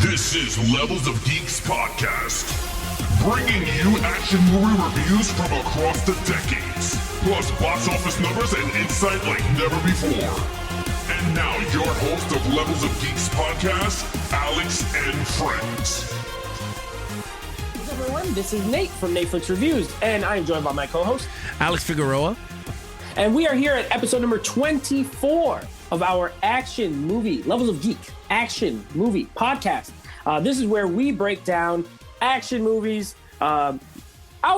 This is Levels of Geeks podcast, bringing you action movie reviews from across the decades, plus box office numbers and insight like never before. And now your host of Levels of Geeks podcast, Alex and Friends. What's up, everyone? This is Nate from Netflix Reviews, and I am joined by my co-host, Alex Figueroa. and we are here at episode number 24 of our action movie, Levels of Geek action movie podcast. This is where we break down action movies. I'll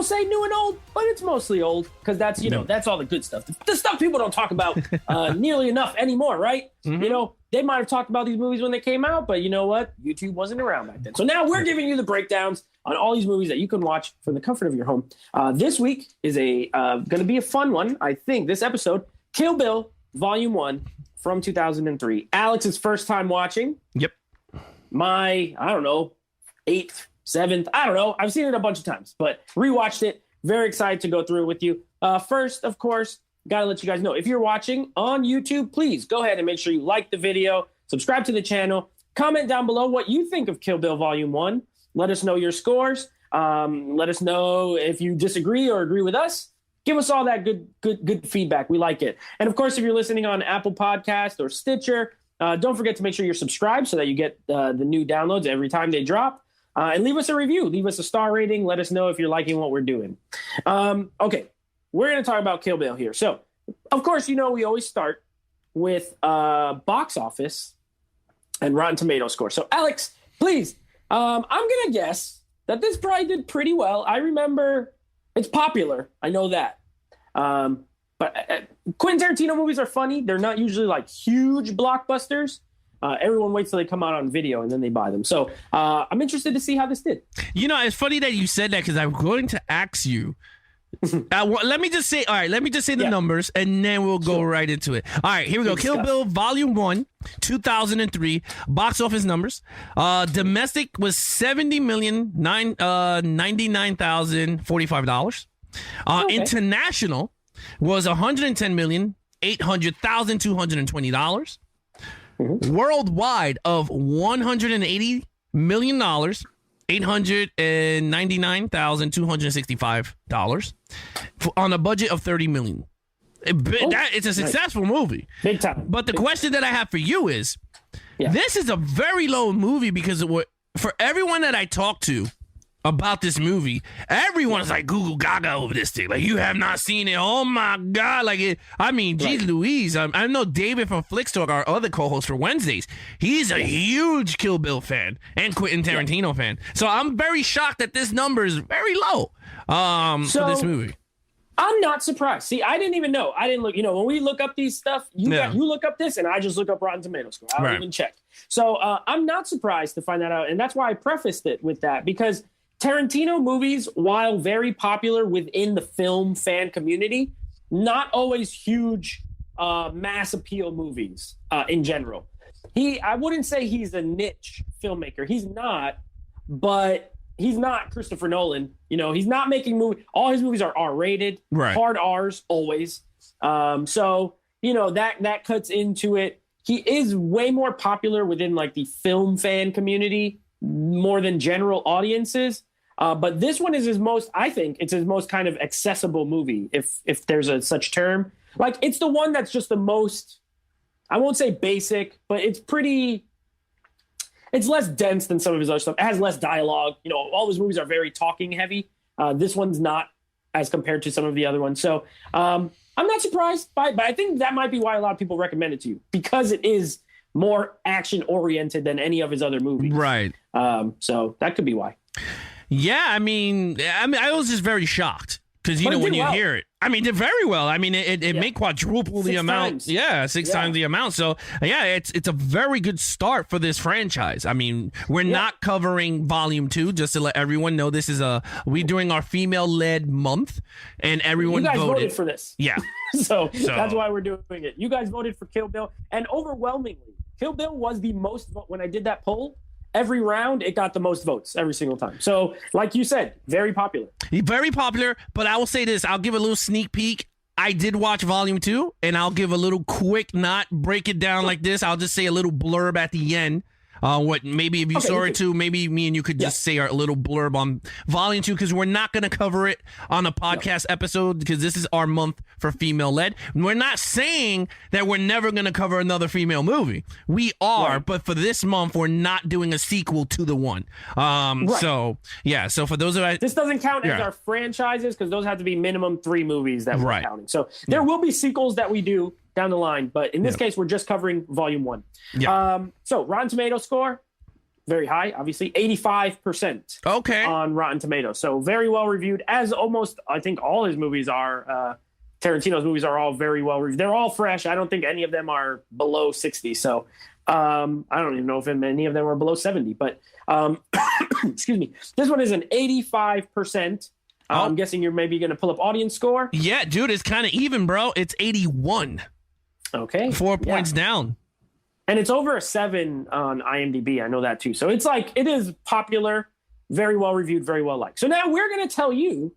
say new and old, but it's mostly old because that's, that's all the good stuff. The stuff people don't talk about nearly enough anymore, right? Mm-hmm. You know, they might have talked about these movies when they came out, but you know what? YouTube wasn't around back then. So now we're giving you the breakdowns on all these movies that you can watch from the comfort of your home. This week is going to be a fun one, I think. This episode, Kill Bill Volume 1 from 2003. Alex's first time watching. Yep. My, I don't know, 8th, 7th, I don't know. I've seen it a bunch of times, but rewatched it. Very excited to go through it with you. First, of course, got to let you guys know, if you're watching on YouTube, please go ahead and make sure you like the video, subscribe to the channel, comment down below what you think of Kill Bill Volume 1. Let us know your scores. Let us know if you disagree or agree with us. Give us all that good feedback. We like it. And of course, if you're listening on Apple Podcast or Stitcher, don't forget to make sure you're subscribed so that you get the new downloads every time they drop. And leave us a review. Leave us a star rating. Let us know if you're liking what we're doing. Okay, we're going to talk about Kill Bill here. So, of course, we always start with box office and Rotten Tomatoes score. So, Alex, please, I'm going to guess that this probably did pretty well. I remember it's popular. I know that. But Quentin Tarantino movies are funny. They're not usually like huge blockbusters. Everyone waits till they come out on video and then they buy them. So I'm interested to see how this did. It's funny that you said that because I'm going to ask you. Let me just say the numbers and then we'll go right into it. All right, here we go. Kill Bill Volume 1, 2003. Box office numbers. Domestic was $70,099,045. Okay. International was $110,800,220. Mm-hmm. Worldwide of $180 million, $899,265 on a budget of $30 million. It's a successful movie. Big time. But the question that I have for you is, this is a very low movie because for everyone that I talk to about this movie, everyone's like Google Gaga over this thing. Like, you have not seen it. Oh my God. Geez Louise. I know David from Flickstalk, our other co-host for Wednesdays. He's a huge Kill Bill fan and Quentin Tarantino fan. So I'm very shocked that this number is very low for this movie. I'm not surprised. See, I didn't even know. I didn't look, when we look up these stuff, you look up this and I just look up Rotten Tomatoes score. I don't even check. So I'm not surprised to find that out. And that's why I prefaced it with that, because Tarantino movies, while very popular within the film fan community, not always huge mass appeal movies in general. I wouldn't say he's a niche filmmaker. He's not, but he's not Christopher Nolan. He's not making movies. All his movies are R-rated, hard R's always. So that cuts into it. He is way more popular within like the film fan community more than general audiences. But this one is his most kind of accessible movie, if there's a such term. Like, it's the one that's just the most, I won't say basic, but it's less dense than some of his other stuff. It has less dialogue. All his movies are very talking heavy. This one's not as compared to some of the other ones. So I'm not surprised by it, but I think that might be why a lot of people recommend it to you, because it is more action oriented than any of his other movies. Right. So that could be why. Yeah, I was just very shocked because when you hear it, it did very well. It made quadruple the amount. Times. Yeah, six times the amount. So it's a very good start for this franchise. We're not covering Volume 2, just to let everyone know. This is we're doing our female-led month, and everyone you guys voted for this. Yeah, so that's why we're doing it. You guys voted for Kill Bill, and overwhelmingly, Kill Bill was the most vote when I did that poll. Every round, it got the most votes every single time. So, like you said, very popular. Very popular, but I will say this. I'll give a little sneak peek. I did watch Volume 2, and I'll give a little quick, not break it down like this. I'll just say a little blurb at the end. What maybe if you saw it too, maybe me and you could just say our little blurb on Volume 2, because we're not going to cover it on a podcast episode, because this is our month for female led. We're not saying that we're never going to cover another female movie. We are, but for this month, we're not doing a sequel to the one. So yeah. So for those of us, this doesn't count as our franchises, because those have to be minimum 3 movies that we're counting. So there will be sequels that we do down the line, but in this case, we're just covering Volume 1. So Rotten Tomatoes score, very high, obviously, 85%. On Rotten Tomatoes. So very well reviewed, as almost, I think, all his movies are. Tarantino's movies are all very well reviewed. They're all fresh. I don't think any of them are below 60. So I don't even know if any of them are below 70. But excuse me, this one is an 85%. I'm guessing you're maybe going to pull up audience score. Yeah, dude, it's kind of even, bro. It's 81. Okay. 4 points down. And it's over a 7 on IMDb. I know that too. So it's like, it is popular, very well reviewed, very well liked. So now we're going to tell you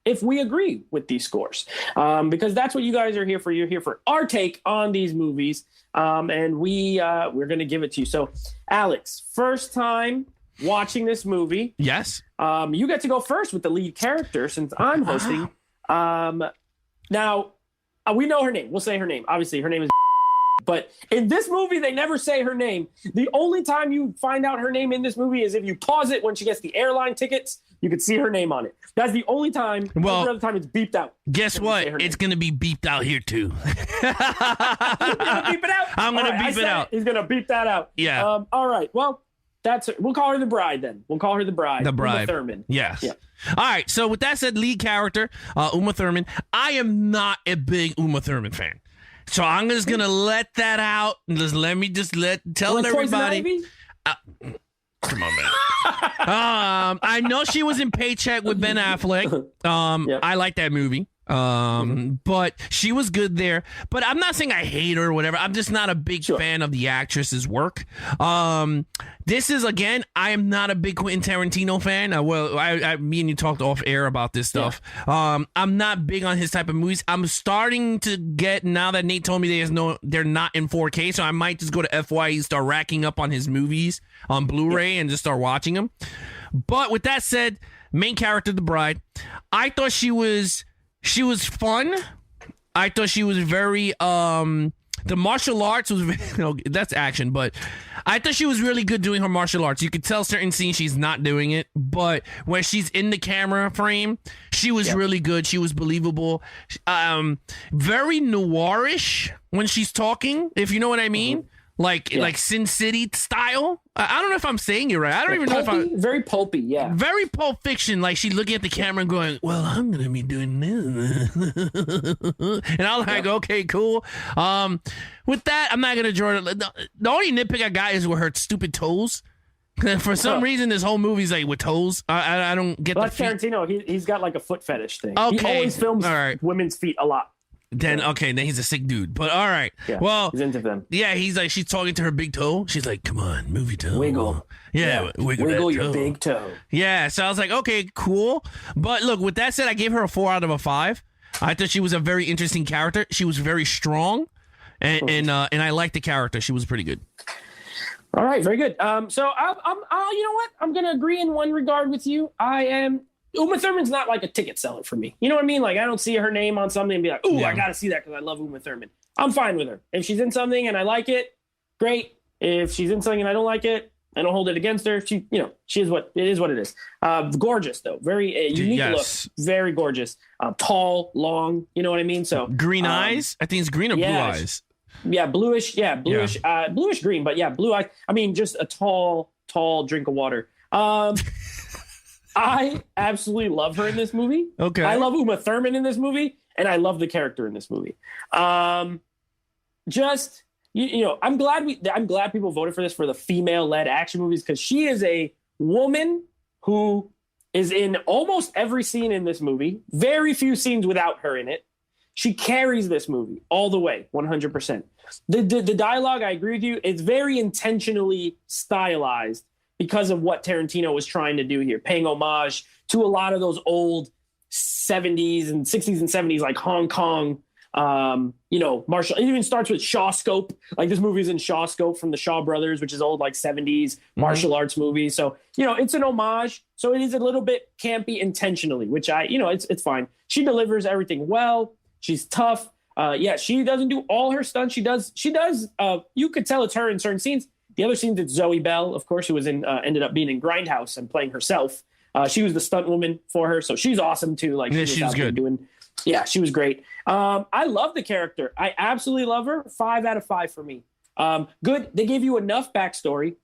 if we agree with these scores, because that's what you guys are here for. You're here for our take on these movies, and we're going to give it to you. So, Alex, first time watching this movie. Yes. You get to go first with the lead character since I'm hosting. Now, we know her name. We'll say her name. Obviously, her name is. But in this movie, they never say her name. The only time you find out her name in this movie is if you pause it when she gets the airline tickets. You can see her name on it. That's the only time. Well, every other time it's beeped out. Guess what? It's going to be beeped out here too. You're gonna beep it out? I'm going to beep it out. He's going to beep that out. Yeah. All right. Well, we'll call her the bride then. We'll call her the bride. The bride. Uma Thurman. Yes. Yeah. All right. So with that said, lead character, Uma Thurman. I am not a big Uma Thurman fan. So I'm just gonna let that out and tell everybody. Come on, man. I know she was in Paycheck with Ben Affleck. I like that movie. But she was good there. But I'm not saying I hate her or whatever. I'm just not a big fan of the actress's work. This is, again, I am not a big Quentin Tarantino fan. Me and you talked off air about this stuff. I'm not big on his type of movies. I'm starting to get, now that Nate told me they're not in 4K, so I might just go to FYE, start racking up on his movies on Blu-ray and just start watching them. But with that said, main character, the bride, I thought she was fun. I thought she was very the martial arts was that's action, but I thought she was really good doing her martial arts. You could tell certain scenes she's not doing it, but when she's in the camera frame, she was really good. She was believable. Very noirish when she's talking, if you know what I mean. Like Sin City style. I don't know if I'm saying it right. I don't even know if I'm... Very pulpy, yeah. Very Pulp Fiction. Like, she's looking at the camera and going, well, I'm going to be doing this. And I'm like, okay, cool. With that, I'm not going to draw it. The only nitpick I got is with her stupid toes. For some reason, this whole movie's like with toes. I don't get the feet. Tarantino. He's got like a foot fetish thing. Okay. He always films women's feet a lot. Then he's a sick dude. But all right. Yeah, well, he's into them. Yeah, he's like, she's talking to her big toe. She's like, come on, move your toe. Wiggle. Yeah. Wiggle your big toe. Yeah. So I was like, okay, cool. But look, with that said, I gave her a 4 out of 5. I thought she was a very interesting character. She was very strong, and I liked the character. She was pretty good. All right, very good. So I'm you know what? I'm gonna agree in one regard with you. Uma Thurman's not like a ticket seller for me. You know what I mean? Like, I don't see her name on something and be like, ooh, I got to see that because I love Uma Thurman. I'm fine with her. If she's in something and I like it, great. If she's in something and I don't like it, I don't hold it against her. She is what it is. Gorgeous, though. Very unique look. Very gorgeous. Tall, long. You know what I mean? So green eyes? I think it's green or blue eyes. Yeah, bluish. Yeah, bluish. Yeah. Bluish green, but yeah, blue eyes. I mean, just a tall drink of water. I absolutely love her in this movie. Okay. I love Uma Thurman in this movie, and I love the character in this movie. I'm glad people voted for this for the female-led action movies, because she is a woman who is in almost every scene in this movie. Very few scenes without her in it. She carries this movie all the way, 100%. The dialogue, I agree with you, it's very intentionally stylized because of what Tarantino was trying to do here, paying homage to a lot of those old 70s and 60s and 70s, like Hong Kong Martial. It even starts with Shaw Scope. Like this movie is in Shaw Scope from the Shaw Brothers, which is old like 70s martial arts movie. So it's an homage. So it is a little bit campy intentionally, which it's fine. She delivers everything well. She's tough. She doesn't do all her stunts. She does. You could tell it's her in certain scenes. The other scenes, it's Zoe Bell, of course, who was ended up being in Grindhouse and playing herself. She was the stunt woman for her, so she's awesome too. Like she was good. She was great. I love the character. I absolutely love her. 5 out of 5 for me. Good. They gave you enough backstory.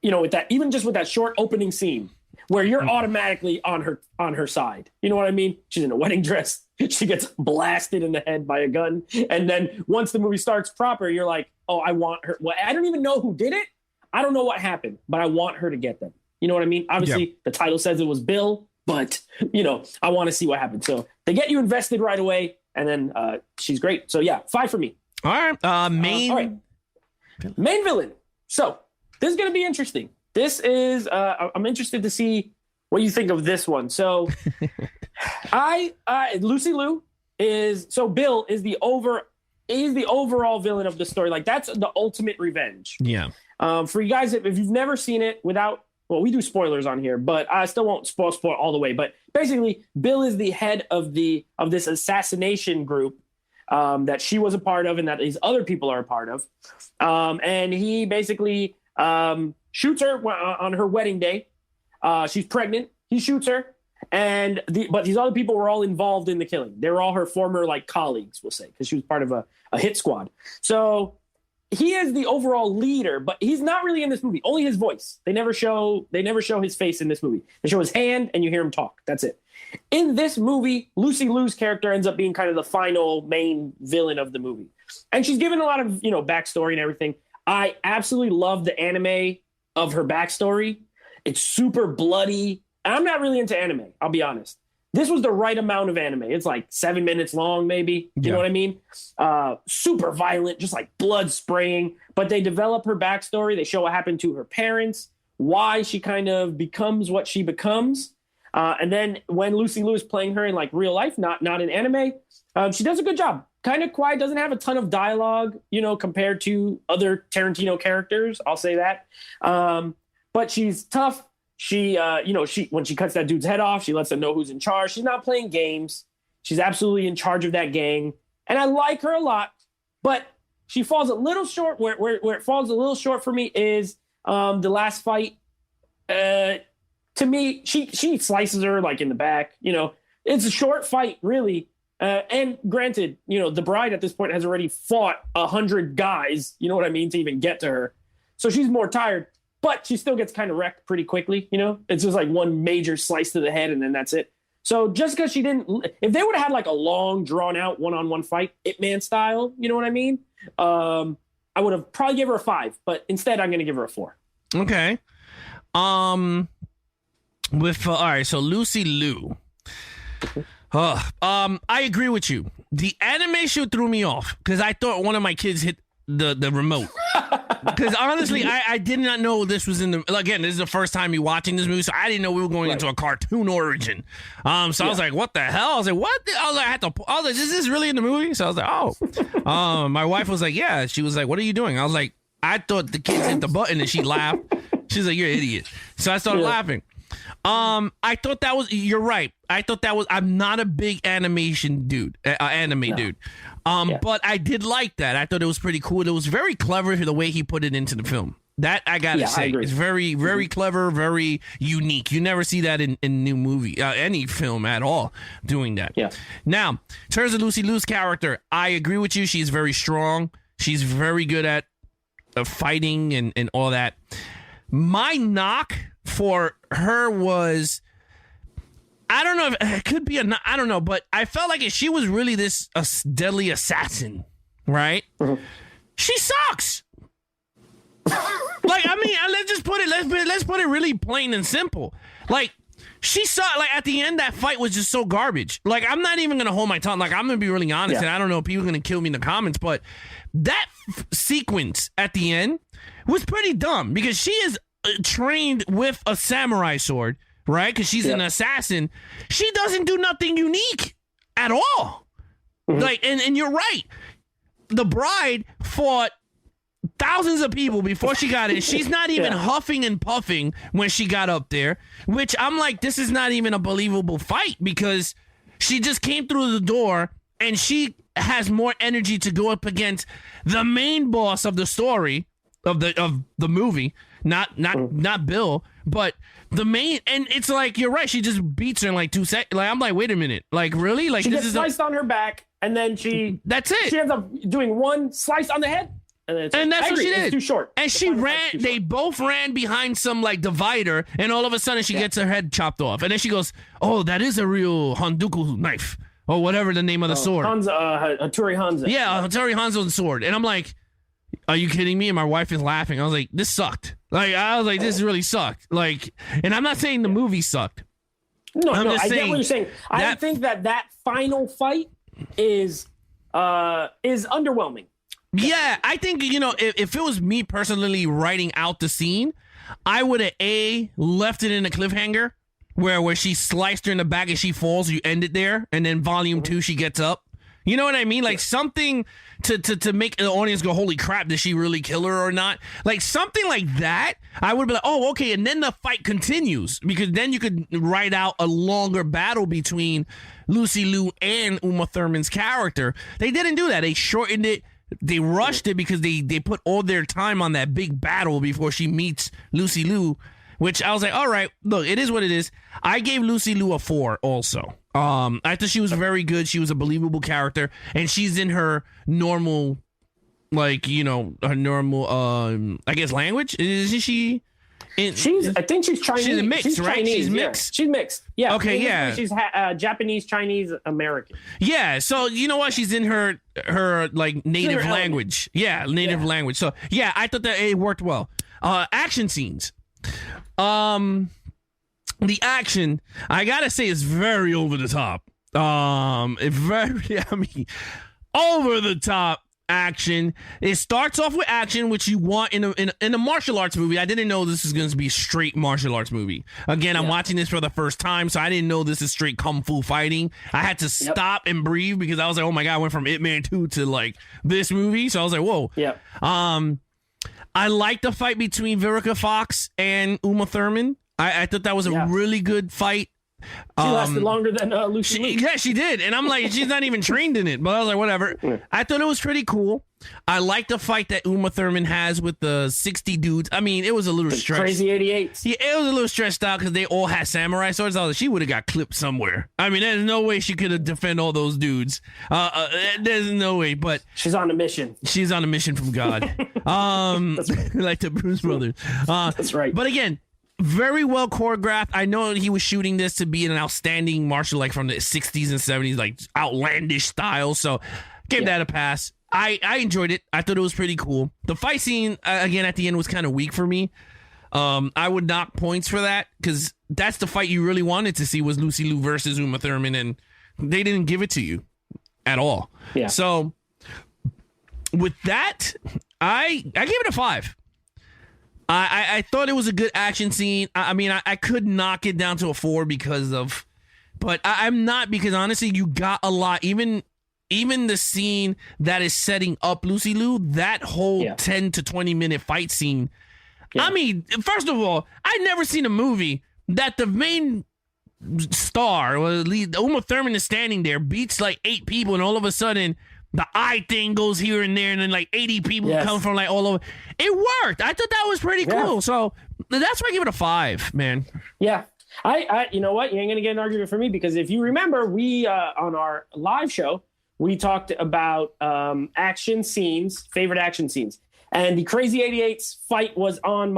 With that, even just with that short opening scene where you're automatically on her side. You know what I mean? She's in a wedding dress. She gets blasted in the head by a gun, and then once the movie starts proper, you're like, oh, I want her. Well, I don't even know who did it. I don't know what happened, but I want her to get them. You know what I mean? Obviously, the title says it was Bill, but, I want to see what happens. So they get you invested right away, and then she's great. So, 5 for me. All right. Main villain. So this is going to be interesting. This is I'm interested to see what you think of this one. So Lucy Liu Bill is the overall villain of the story. Like that's the ultimate revenge. Yeah. For you guys, if you've never seen it we do spoilers on here, but I still won't spoil all the way. But basically, Bill is the head of this assassination group that she was a part of and that these other people are a part of. And he basically shoots her on her wedding day. She's pregnant. He shoots her. But these other people were all involved in the killing. They were all her former colleagues, we'll say, because she was part of a hit squad. So he is the overall leader, but he's not really in this movie. Only his voice. They never show his face in this movie. They show his hand and you hear him talk. That's it. In this movie, Lucy Liu's character ends up being kind of the final main villain of the movie. And she's given a lot of, backstory and everything. I absolutely love the anime of her backstory. It's super bloody. I'm not really into anime, I'll be honest. This was the right amount of anime. It's like 7 minutes long, maybe. You know what I mean? Super violent, just like blood spraying. But they develop her backstory. They show what happened to her parents, why she kind of becomes what she becomes. And then when Lucy Liu is playing her in real life, not in anime, she does a good job. Kind of quiet, doesn't have a ton of dialogue, compared to other Tarantino characters. I'll say that. But she's tough. She, when she cuts that dude's head off, she lets them know who's in charge. She's not playing games. She's absolutely in charge of that gang. And I like her a lot, but she falls a little short. Where it falls a little short for me is the last fight. To me, she slices her in the back. It's a short fight, really. And granted, the bride at this point has already fought 100 guys, you know what I mean, to even get to her. So she's more tired. But she still gets kind of wrecked pretty quickly, It's just one major slice to the head, and then that's it. So just because she didn't... If they would have had a long, drawn-out, one-on-one fight, Ip Man style, you know what I mean? I would have probably give her a 5, but instead I'm going to give her a 4. Okay. All right, so Lucy Liu. I agree with you. The animation threw me off because I thought one of my kids hit the remote. Because honestly, I did not know this was in the... Again, this is the first time you watching this movie, so I didn't know we were going into a cartoon origin. I was like, what the hell? I was like, what? I was like, is this really in the movie? So I was like, oh. My wife was like, yeah. She was like, what are you doing? I was like, I thought the kids hit the button, and she laughed. She's like, you're an idiot. So I started laughing. I thought that was... You're right. I thought that was... I'm not a big animation dude. Dude. But I did like that. I thought it was pretty cool. It was very clever the way he put it into the film. That I gotta say, it's very, very clever, very unique. You never see that in new movie, any film at all, doing that. Yeah. Now, in terms of Lucy Liu's character, I agree with you. She's very strong. She's very good at fighting and all that. My knock for her was... I don't know if it could be I don't know, but I felt like if she was really this deadly assassin, right? Mm-hmm. She sucks. Let's just put it. Let's put it really plain and simple. She saw at the end that fight was just so garbage. I'm not even gonna hold my tongue. I'm gonna be really honest, and I don't know if people are gonna kill me in the comments, but that sequence at the end was pretty dumb because she is trained with a samurai sword. Right? Because she's an assassin. She doesn't do nothing unique at all. Like, and you're right. The bride fought thousands of people before she got in. She's not even huffing and puffing when she got up there, which I'm like, this is not even a believable fight because she just came through the door and she has more energy to go up against the main boss of the story of the movie, not Bill, but the main. And it's like, you're right, she just beats her in like 2 seconds. Like, I'm like, wait a minute, like, really? Like, she this gets is sliced on her back, and then that's it. She ends up doing one slice on the head. And that's what she did. It's too short. And she ran. They both ran behind some like divider, and all of a sudden she gets her head chopped off. And then she goes, "Oh, that is a real Honduku knife, or whatever the name of the sword." Hattori Hanzo. Yeah, Hattori Hanzo's sword. And I'm like, "Are you kidding me?" And my wife is laughing. I was like, "This sucked." Like, I was like, "This really sucked." Like, and I'm not saying the movie sucked. No, I get what you're saying. I think that final fight is underwhelming. Yeah, I think, if it was me personally writing out the scene, I would have left it in a cliffhanger where she sliced her in the back and she falls, you end it there, and then volume 2 she gets up. You know what I mean? Like something to make the audience go, holy crap, did she really kill her or not? Like something like that, I would be like, oh, okay, and then the fight continues, because then you could write out a longer battle between Lucy Liu and Uma Thurman's character. They didn't do that. They shortened it. They rushed it because they put all their time on that big battle before she meets Lucy Liu, which I was like, all right, look, it is what it is. I gave Lucy Liu a 4 also. I thought she was very good. She was a believable character, and she's in her normal, like, her normal, I guess, language. Isn't she? I think she's Chinese. She's a mix, right? Chinese, she's mixed. She's mixed. Yeah. Okay. Yeah. She's Japanese, Chinese, American. Yeah. So you know what? She's in her like native language. Yeah, native language. So yeah, I thought that it worked well. Action scenes. The action, I gotta say, is very over the top. Over the top action. It starts off with action, which you want in a martial arts movie. I didn't know this is going to be a straight martial arts movie. Again, I'm watching this for the first time, so I didn't know this is straight kung fu fighting. I had to stop and breathe because I was like, oh my god, I went from Ip Man 2 to like this movie. So I was like, whoa. Yeah. I like the fight between Vivica Fox and Uma Thurman. I thought that was a really good fight. She lasted longer than Lucy Liu. Yeah, she did. And I'm like, she's not even trained in it. But I was like, whatever. I thought it was pretty cool. I like the fight that Uma Thurman has with the 60 dudes. I mean, it was a little stretched. Crazy 88s. Yeah, it was a little stretched out because they all had samurai swords. I was like, she would have got clipped somewhere. I mean, there's no way she could have defended all those dudes. There's no way. But she's on a mission. She's on a mission from God. That's right. Like the Bruce Brothers. That's right. But again, very well choreographed. I know he was shooting this to be an outstanding martial, like from the 60s and 70s, like outlandish style. So gave that a pass. I enjoyed it. I thought it was pretty cool. The fight scene, again, at the end was kind of weak for me. I would knock points for that because that's the fight you really wanted to see was Lucy Liu versus Uma Thurman, and they didn't give it to you at all. Yeah. So with that, I gave it a 5. I thought it was a good action scene. I mean, I could knock it down to a 4 but I'm not, because honestly, you got a lot. Even the scene that is setting up Lucy Liu, that whole 10 to 20 minute fight scene. Yeah. I mean, first of all, I've never seen a movie that the main star, or Uma Thurman, is standing there, beats like 8 people, and all of a sudden the eye thing goes here and there, and then like 80 people come from like all over. It worked. I thought that was pretty cool. So that's why I give it a 5, man. Yeah. I you know what? You ain't going to get an argument from me, because if you remember, we, on our live show, we talked about action scenes, favorite action scenes. And the Crazy 88's fight was on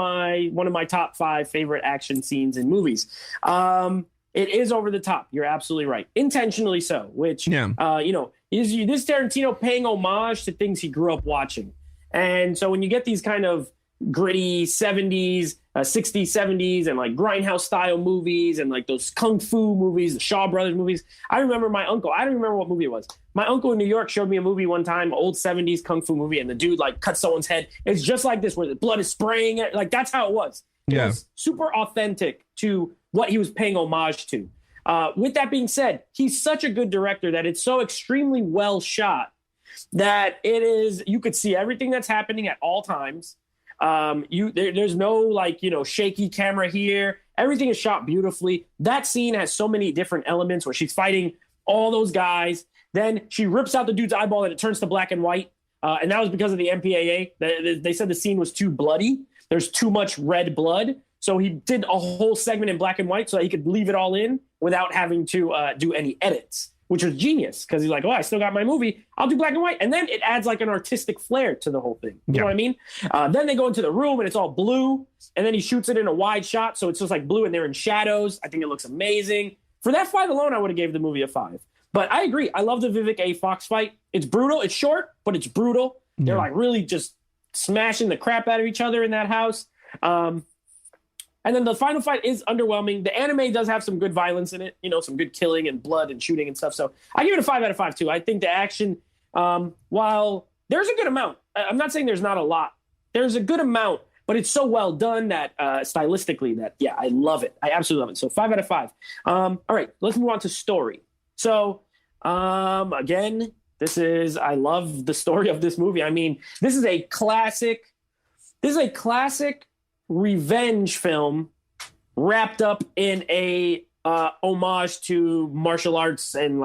one of my top 5 favorite action scenes in movies. It is over the top. You're absolutely right. Intentionally so, which, is this Tarantino paying homage to things he grew up watching. And so when you get these kind of gritty 70s, 60s, 70s, and like grindhouse style movies and like those kung fu movies, the Shaw Brothers movies. I remember my uncle, I don't remember what movie it was. My uncle in New York showed me a movie one time, old 70s kung fu movie, and the dude like cut someone's head. It's just like this, where the blood is spraying. Like that's how it was. It was super authentic to what he was paying homage to. With that being said, he's such a good director that it's so extremely well shot that you could see everything that's happening at all times. There's no like, shaky camera here. Everything is shot beautifully. That scene has so many different elements where she's fighting all those guys. Then she rips out the dude's eyeball and it turns to black and white. And that was because of the MPAA. They said the scene was too bloody. There's too much red blood. So he did a whole segment in black and white so that he could leave it all in without having to do any edits, which was genius because he's like, oh, I still got my movie. I'll do black and white. And then it adds like an artistic flair to the whole thing. You know what I mean? Then they go into the room and it's all blue. And then he shoots it in a wide shot. So it's just like blue and they're in shadows. I think it looks amazing. For that 5 alone, I would have gave the movie a 5. But I agree. I love the Vivica A. Fox fight. It's brutal. It's short, but it's brutal. They're like really just smashing the crap out of each other in that house. And then the final fight is underwhelming. The anime does have some good violence in it, some good killing and blood and shooting and stuff. So I give it a 5 out of 5 too. I think the action, while there's a good amount, I'm not saying there's not a lot. There's a good amount, but it's so well done that stylistically that, yeah, I love it. I absolutely love it. So 5 out of 5. All right, let's move on to story. So again, I love the story of this movie. I mean, this is a classic revenge film wrapped up in a homage to martial arts and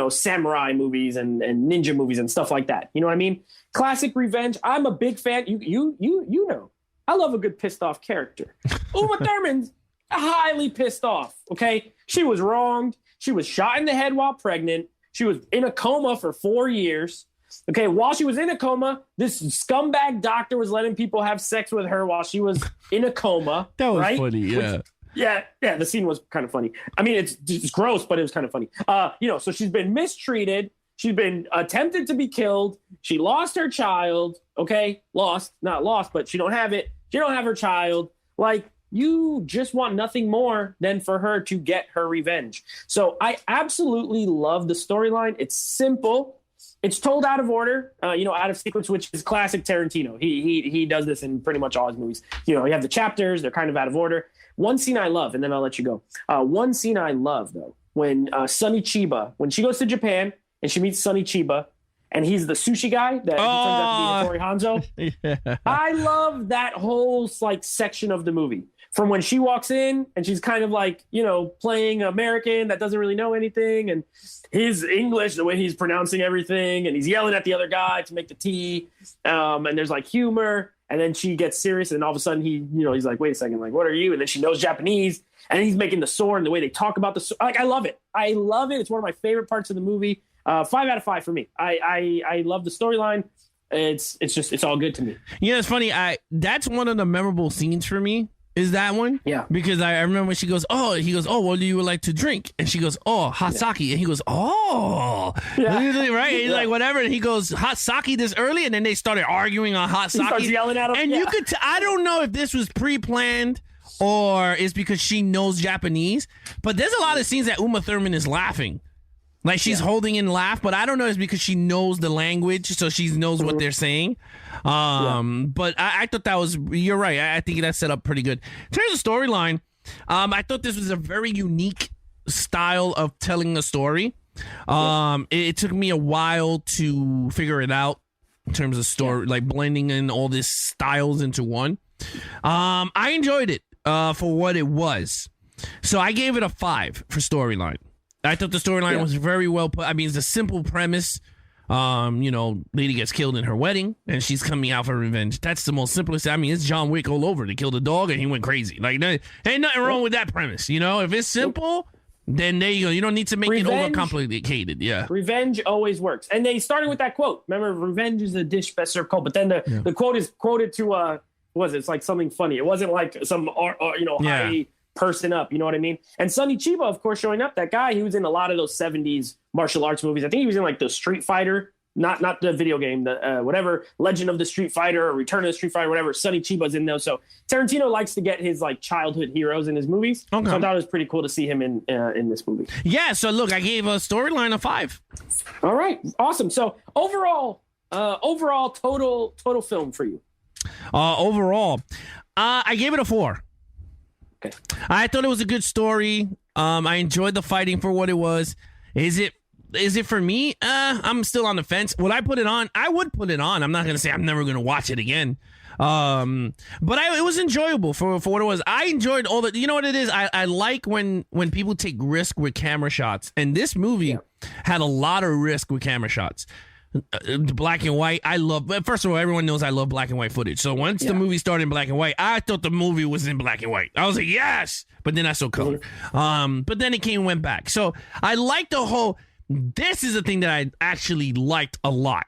samurai movies and ninja movies and stuff like that. You know what I mean? Classic revenge. I'm a big fan. You know, I love a good pissed off character. Uma Thurman's highly pissed off. Okay. She was wronged. She was shot in the head while pregnant. She was in a coma for 4 years. Okay, while she was in a coma, this scumbag doctor was letting people have sex with her while she was in a coma. That was right? funny, yeah. Yeah, the scene was kind of funny. I mean, it's gross, but it was kind of funny. So she's been mistreated. She's been attempted to be killed. She lost her child. Okay, not lost, but she don't have it. She don't have her child. Like, you just want nothing more than for her to get her revenge. So I absolutely love the storyline. It's simple. It's told out of order, out of sequence, which is classic Tarantino. He does this in pretty much all his movies. You have the chapters, they're kind of out of order. One scene I love, and then I'll let you go. One scene I love, though, when Sonny Chiba, when she goes to Japan and she meets Sonny Chiba, and he's the sushi guy that turns out to be Hattori Hanzo. Yeah. I love that whole section of the movie. From when she walks in and she's kind of playing American that doesn't really know anything, and his English, the way he's pronouncing everything, and he's yelling at the other guy to make the tea, and there's humor, and then she gets serious, and all of a sudden he's like, wait a second, what are you? And then she knows Japanese, and he's making the sword, and the way they talk about the sword, I love it. I love it. It's one of my favorite parts of the movie. 5 out of 5 for me. I love the storyline. It's all good to me. It's funny. That's one of the memorable scenes for me. Is that one? Yeah. Because I remember when she goes, what do you like to drink? And she goes, hot sake. And he goes, yeah. Right? He's like, whatever. And he goes, hot sake this early? And then they started arguing on hot sake. He starts yelling at him. And you could, I don't know if this was pre-planned or it's because she knows Japanese, but there's a lot of scenes that Uma Thurman is laughing. Like she's holding in laugh, but I don't know if it's because she knows the language, so she knows what they're saying. But I thought that was, you're right. I think that set up pretty good. In terms of storyline, I thought this was a very unique style of telling a story. It took me a while to figure it out in terms of story, like blending in all these styles into one. I enjoyed it for what it was. So I gave it a 5 for storyline. I thought the storyline was very well put. I mean, it's a simple premise. Lady gets killed in her wedding, and she's coming out for revenge. That's the most simplest. I mean, it's John Wick all over. They killed a dog, and he went crazy. Like, ain't nothing wrong with that premise. If it's simple, then there you go. You don't need to make it overcomplicated. Yeah. Revenge always works. And they started with that quote. Remember, revenge is a dish best served cold. But then the quote is quoted to, it's like something funny. It wasn't like some, high person up, you know what I mean? And Sonny Chiba, of course, showing up, that guy, he was in a lot of those 70s martial arts movies. I think he was in the Street Fighter, not the video game, the whatever, Legend of the Street Fighter or Return of the Street Fighter, whatever. Sonny Chiba's in those. So Tarantino likes to get his childhood heroes in his movies. Okay. So I thought it was pretty cool to see him in this movie. Yeah, so look, I gave a storyline a 5. All right, awesome. So overall total film for you. Overall, I gave it a 4. Okay. I thought it was a good story. I enjoyed the fighting for what it was. Is it for me? I'm still on the fence. Would I put it on? I would put it on. I'm not gonna say I'm never gonna watch it again. But it was enjoyable for what it was. I enjoyed all the. You know what it is? I like when people take risk with camera shots, and this movie had a lot of risk with camera shots. Black and white. I love. First of all, everyone knows I love black and white footage. So once the movie started in black and white, I thought the movie was in black and white. I was like, yes, but then I saw color. But then it went back. So I like the whole. This is the thing that I actually liked a lot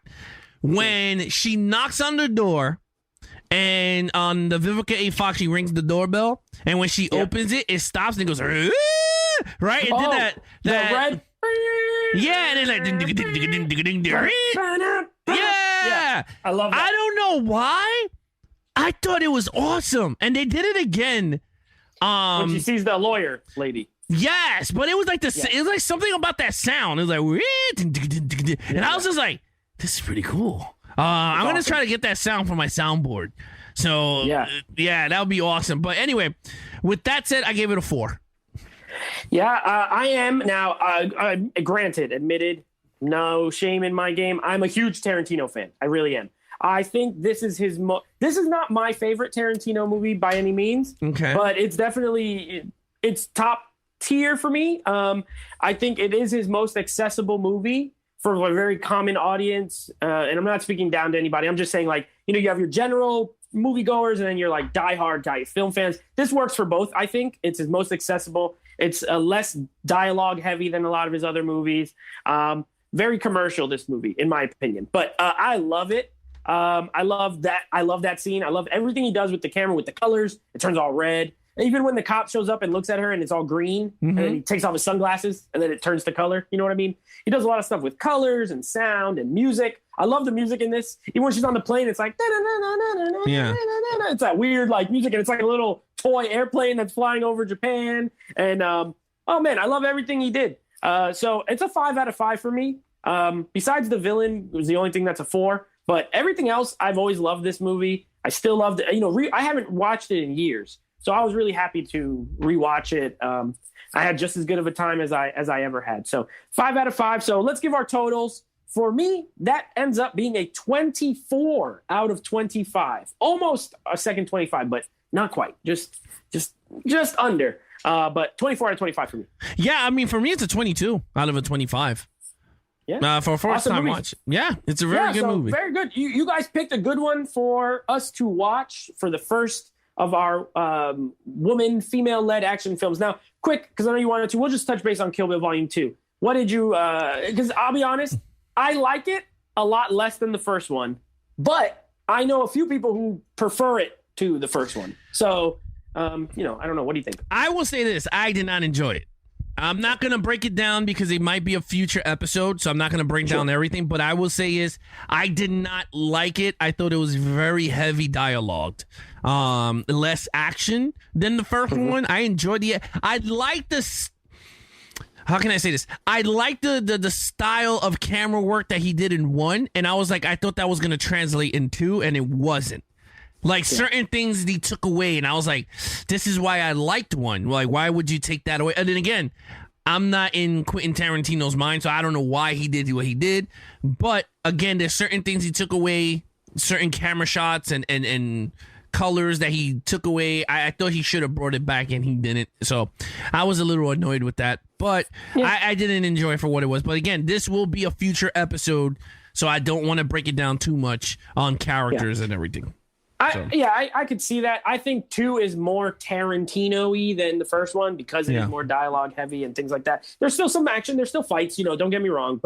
when she knocks on the door. And on the Vivica A. Fox, she rings the doorbell, and when she opens it, it stops and it goes, right? It did that red. Yeah, and then like, yeah. I love that. I don't know why. I thought it was awesome, and they did it again. When she sees the lawyer lady. Yes, but it was like it was like something about that sound. It was like, and I was just like, this is pretty cool. I'm going to try to get that sound from my soundboard. So, yeah, that would be awesome. But anyway, with that said, I gave it a 4. Yeah, I am. Now, admitted, no shame in my game. I'm a huge Tarantino fan. I really am. I think this is this is not my favorite Tarantino movie by any means. Okay. But it's definitely, it's top tier for me. I think it is his most accessible movie for a very common audience. And I'm not speaking down to anybody. I'm just saying, like, you have your general moviegoers and then you're like diehard film fans. This works for both. I think it's his most accessible. It's less dialogue heavy than a lot of his other movies. Very commercial, this movie, in my opinion. But I love it. I love that. I love that scene. I love everything he does with the camera, with the colors. It turns all red. Even when the cop shows up and looks at her and it's all green, and then he takes off his sunglasses and then it turns to color. You know what I mean? He does a lot of stuff with colors and sound and music. I love the music in this. Even when she's on the plane, it's like, it's that weird like music, and it's like a little toy airplane that's flying over Japan. And oh man, I love everything he did. So it's a 5 out of 5 for me. Besides the villain, it was the only thing that's a 4. But everything else, I've always loved this movie. I still loved it. I haven't watched it in years. So I was really happy to rewatch it. I had just as good of a time as I ever had. So 5 out of 5. So let's give our totals. For me, that ends up being a 24 out of 25. Almost a second 25, but not quite. Just under. But 24 out of 25 for me. Yeah, I mean, for me, it's a 22 out of a 25. Yeah. For a first time watch. Yeah, it's a very good movie. Very good. You guys picked a good one for us to watch for the first of our female-led action films. Now, quick, because I know you wanted to, we'll just touch base on Kill Bill Volume 2. What did you, because I'll be honest, I like it a lot less than the first one, but I know a few people who prefer it to the first one. So, I don't know. What do you think? I will say this. I did not enjoy it. I'm not going to break it down because it might be a future episode, so I'm not going to break down everything. But I will say is I did not like it. I thought it was very heavy dialogued. Less action than the first one. I enjoyed I like this. How can I say this? I like the style of camera work that he did in 1. And I was like, I thought that was going to translate in 2, and it wasn't. Like certain things he took away, and I was like, this is why I liked 1. Like, why would you take that away? And then again, I'm not in Quentin Tarantino's mind, so I don't know why he did what he did. But again, there's certain things he took away, certain camera shots and colors that he took away. I thought he should have brought it back, and he didn't. So I was a little annoyed with that. But I didn't enjoy it for what it was. But again, this will be a future episode, so I don't want to break it down too much on characters and everything. I could see that. I think 2 is more Tarantino-y than the first one because it is more dialogue heavy and things like that. There's still some action. There's still fights, don't get me wrong.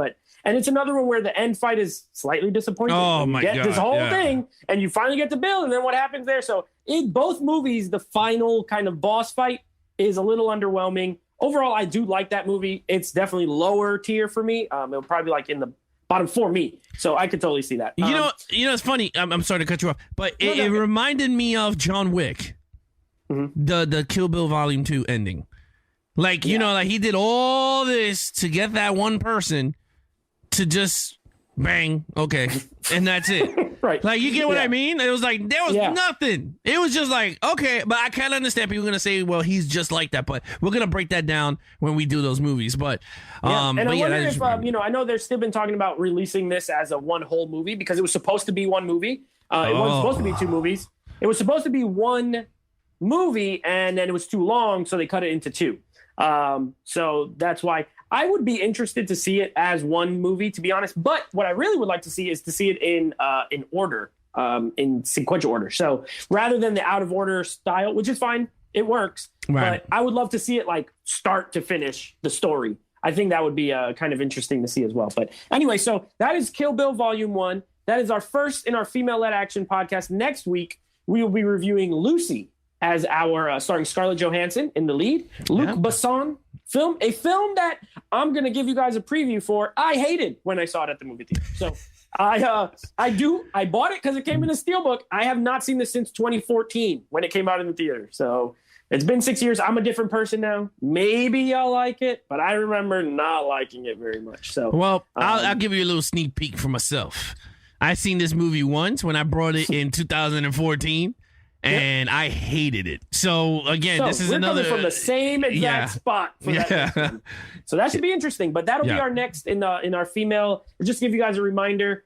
And it's another one where the end fight is slightly disappointing. Oh, my God. You get this whole thing, and you finally get to Bill, and then what happens there? So in both movies, the final kind of boss fight is a little underwhelming. Overall, I do like that movie. It's definitely lower tier for me. It'll probably be like in the bottom for me. So I could totally see that. It's funny. I'm sorry to cut you off, but it reminded me of John Wick, the Kill Bill Volume 2 ending. Like, like he did all this to get that one person to just bang. Okay. And that's it. Right. Like, you get what I mean? It was like, there was nothing. It was just like, okay, but I kind of understand people going to say, well, he's just like that. But we're going to break that down when we do those movies. But, and I wonder if, I know they're still been talking about releasing this as a one whole movie because it was supposed to be one movie. It wasn't supposed to be two movies. It was supposed to be one movie, and then it was too long, so they cut it into two. So that's why I would be interested to see it as one movie, to be honest. But what I really would like to see is to see it in order, in sequential order. So rather than the out of order style, which is fine, it works. Right. But I would love to see it like start to finish the story. I think that would be kind of interesting to see as well. But anyway, so that is Kill Bill Volume 1. That is our first in our female-led action podcast. Next week, we will be reviewing Lucy as our starring Scarlett Johansson in the lead. Luc Besson film, a film that I'm going to give you guys a preview for. I hated when I saw it at the movie theater. So I bought it because it came in a steelbook. I have not seen this since 2014 when it came out in the theater. So it's been 6 years. I'm a different person now. Maybe I'll like it, but I remember not liking it very much. So, well, I'll give you a little sneak peek for myself. I seen this movie once when I brought it in 2014. And I hated it. So again, this is another coming from the same exact spot for that. So that should be interesting. But that'll be our next in our female. Just to give you guys a reminder,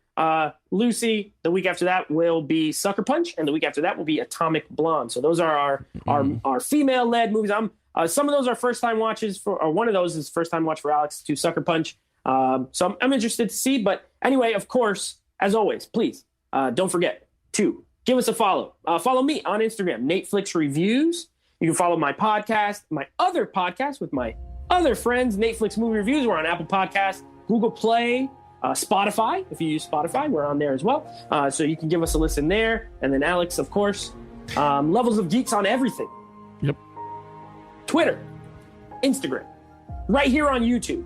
Lucy. The week after that will be Sucker Punch, and the week after that will be Atomic Blonde. So those are our female led movies. Some of those are first time watches or one of those is first time watch for Alex to Sucker Punch. So I'm interested to see. But anyway, of course, as always, please don't forget to give us a follow. Follow me on Instagram, Netflix Reviews. You can follow my podcast, my other podcast with my other friends, Netflix Movie Reviews. We're on Apple Podcasts, Google Play, Spotify. If you use Spotify, we're on there as well. So you can give us a listen there. And then Alex, of course, Levels of Geeks on everything. Yep. Twitter, Instagram, right here on YouTube.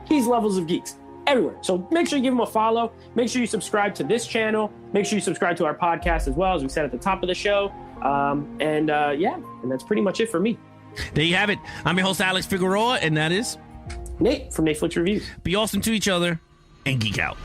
He's Levels of Geeks. Everywhere. So make sure you give him a follow. Make sure you subscribe to this channel. Make sure you subscribe to our podcast as well, as we said at the top of the show. And that's pretty much it for me. There you have it. I'm your host, Alex Figueroa, and that is Nate from Netflix Reviews. Be awesome to each other and geek out.